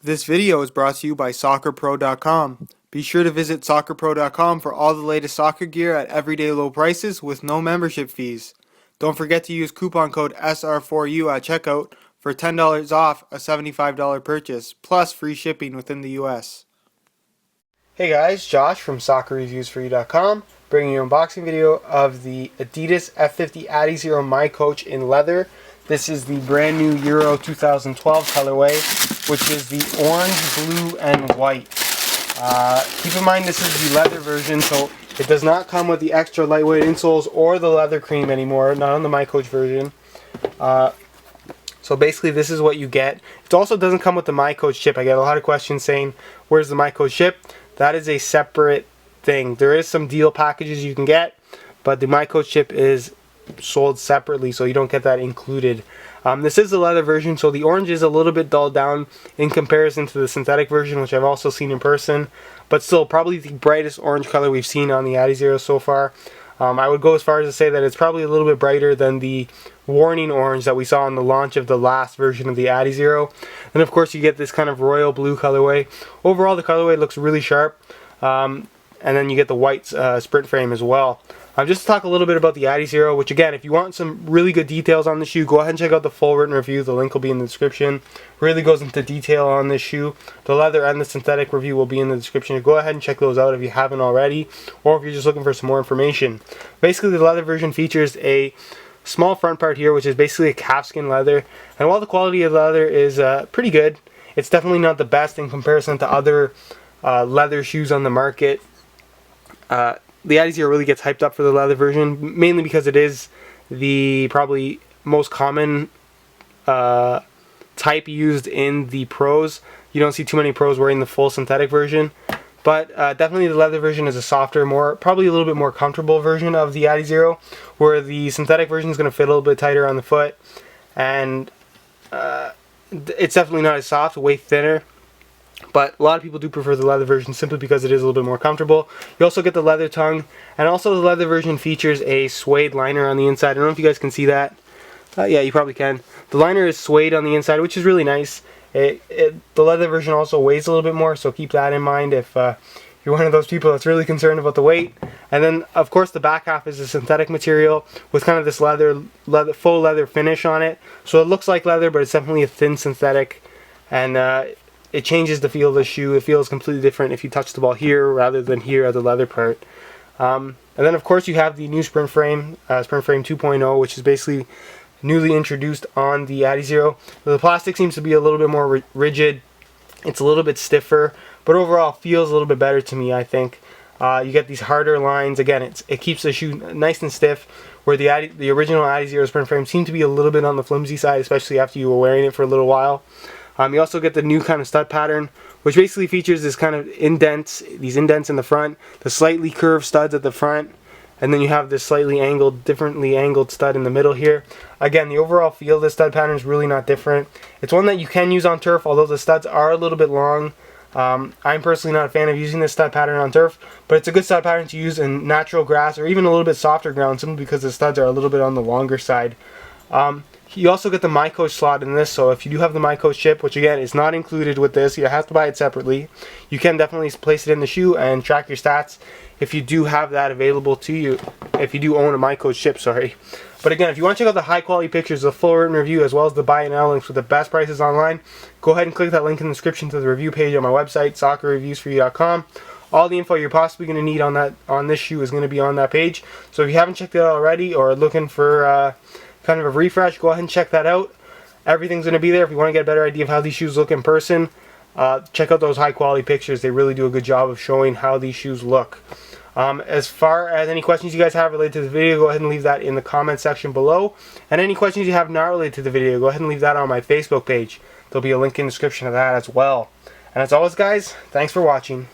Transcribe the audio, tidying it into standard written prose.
This video is brought to you by SoccerPro.com. Be sure to visit SoccerPro.com for all the latest soccer gear at everyday low prices with no membership fees. Don't forget to use coupon code SR4U at checkout for $10 off a $75 purchase, plus free shipping within the US. Hey guys, Josh from SoccerReviewsForYou.com, bringing you an unboxing video of the Adidas F50 adizero miCoach in leather. This is the brand new Euro 2012 colorway, which is the orange, blue, and white. Keep in mind this is the leather version, so it does not come with the extra lightweight insoles or the leather cream anymore, not on the miCoach version. So basically this is what you get. It also doesn't come with the miCoach chip. I get a lot of questions saying, where's the miCoach chip? That is a separate thing. There is some deal packages you can get, but the miCoach chip is sold separately, so you don't get that included. This is the leather version, so the orange is a little bit dulled down in comparison to the synthetic version, which I've also seen in person, but still probably the brightest orange color we've seen on the adizero so far. I would go as far as to say that it's probably a little bit brighter than the warning orange that we saw on the launch of the last version of the adizero. And of course you get this kind of royal blue colorway. Overall the colorway looks really sharp, and then you get the white sprint frame as well. Just to talk a little bit about the adizero, which again, if you want some really good details on the shoe, go ahead and check out the full written review. The link will be in the description. Really goes into detail on this shoe. The leather and the synthetic review will be in the description. Go ahead and check those out if you haven't already, or if you're just looking for some more information. Basically, the leather version features a small front part here, which is basically a calfskin leather. And while the quality of the leather is pretty good, it's definitely not the best in comparison to other leather shoes on the market. The adizero really gets hyped up for the leather version, mainly because it is the probably most common type used in the pros. You don't see too many pros wearing the full synthetic version, but definitely the leather version is a softer, probably a little bit more comfortable version of the adizero, where the synthetic version is going to fit a little bit tighter on the foot, and it's definitely not as soft, way thinner. But a lot of people do prefer the leather version simply because it is a little bit more comfortable. You also get the leather tongue, and also the leather version features a suede liner on the inside. I don't know if you guys can see that. Yeah, you probably can. The liner is suede on the inside, which is really nice. The leather version also weighs a little bit more, so keep that in mind if you're one of those people that's really concerned about the weight. And then, of course, the back half is a synthetic material with kind of this faux leather finish on it. So it looks like leather, but it's definitely a thin synthetic, and it changes the feel of the shoe. It feels completely different if you touch the ball here rather than here at the leather part. And then of course you have the new sprint frame 2.0, which is basically newly introduced on the adizero. The plastic seems to be a little bit more rigid. It's a little bit stiffer, but overall feels a little bit better to me, I think. You get these harder lines. Again, it keeps the shoe nice and stiff, where the original adizero sprint frame seemed to be a little bit on the flimsy side, especially after you were wearing it for a little while. You also get the new kind of stud pattern, which basically features this kind of these indents in the front, the slightly curved studs at the front, and then you have this differently angled stud in the middle here. Again, the overall feel of the stud pattern is really not different. It's one that you can use on turf, although the studs are a little bit long. I'm personally not a fan of using this stud pattern on turf, but it's a good stud pattern to use in natural grass or even a little bit softer ground, simply because the studs are a little bit on the longer side. You also get the miCoach slot in this, so if you do have the miCoach chip, which again is not included with this, you have to buy it separately, you can definitely place it in the shoe and track your stats if you do have that available to you, if you do own a miCoach chip, sorry. But again, if you want to check out the high quality pictures, the full written review, as well as the buy and now links with the best prices online, go ahead and click that link in the description to the review page on my website, SoccerReviewsForYou.com. All the info you're possibly going to need on this shoe is going to be on that page, so if you haven't checked it out already or are looking for kind of a refresh, go ahead and check that out. Everything's going to be there if you want to get a better idea of how these shoes look in person. Check out those high quality pictures. They really do a good job of showing how these shoes look. As far as any questions you guys have related to the video, go ahead and leave that in the comment section below. And any questions you have not related to the video, go ahead and leave that on my Facebook page. There'll be a link in the description of that as well. And as always guys, thanks for watching.